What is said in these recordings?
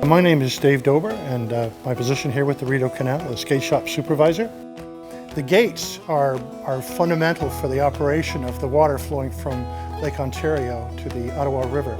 My name is Dave Dober, and my position here with the Rideau Canal is gate shop supervisor. The gates are fundamental for the operation of the water flowing from Lake Ontario to the Ottawa River.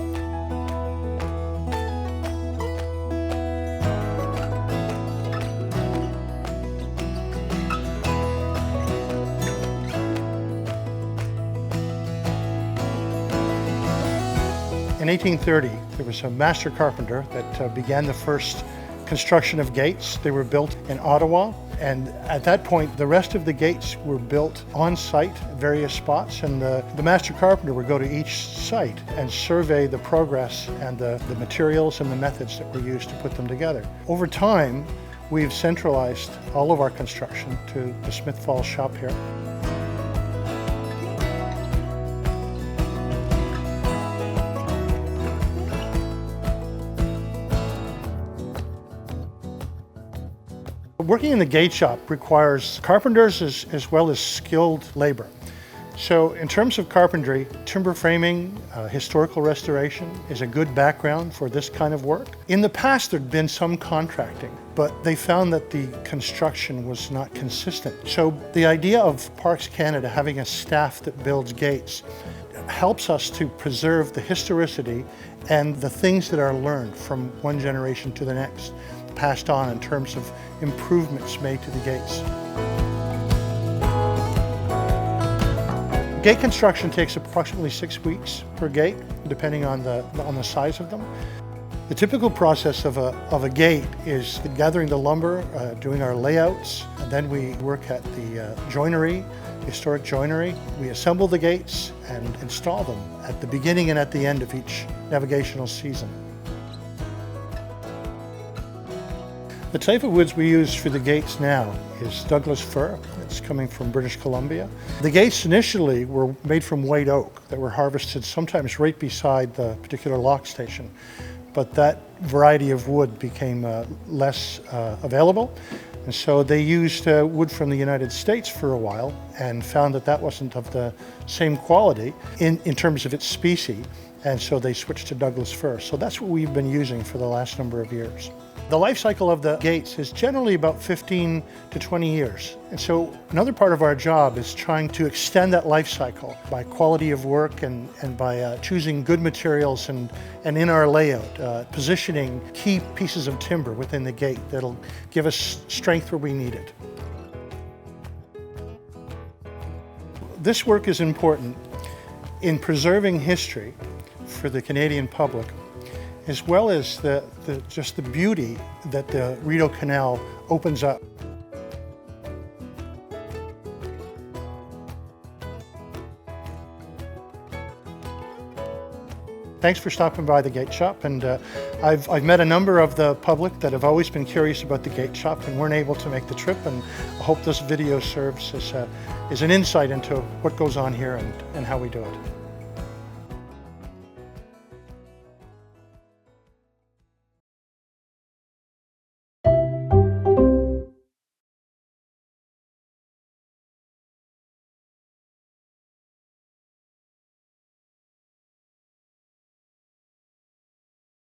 In 1830, there was a master carpenter that began the first construction of gates. They were built in Ottawa, and at that point the rest of the gates were built on site at various spots, and the master carpenter would go to each site and survey the progress and the materials and the methods that were used to put them together. Over time, we've centralized all of our construction to the Smith Falls shop here. Working in the gate shop requires carpenters as well as skilled labor. So in terms of carpentry, timber framing, historical restoration is a good background for this kind of work. In the past there'd been some contracting, but they found that the construction was not consistent. So the idea of Parks Canada having a staff that builds gates helps us to preserve the historicity and the things that are learned from one generation to the next, passed on in terms of improvements made to the gates. Gate construction takes approximately 6 weeks per gate, depending on the size of them. The typical process of a gate is gathering the lumber, doing our layouts, and then we work at the joinery, historic joinery. We assemble the gates and install them at the beginning and at the end of each navigational season. The type of woods we use for the gates now is Douglas fir. It's coming from British Columbia. The gates initially were made from white oak that were harvested sometimes right beside the particular lock station. But that variety of wood became less available. And so they used wood from the United States for a while and found that that wasn't of the same quality in terms of its species. And so they switched to Douglas fir. So that's what we've been using for the last number of years. The life cycle of the gates is generally about 15 to 20 years. And so another part of our job is trying to extend that life cycle by quality of work and by choosing good materials and in our layout, positioning key pieces of timber within the gate that'll give us strength where we need it. This work is important in preserving history for the Canadian public, as well as just the beauty that the Rideau Canal opens up. Thanks for stopping by the gate shop, and I've met a number of the public that have always been curious about the gate shop and weren't able to make the trip, and I hope this video serves as an insight into what goes on here and how we do it.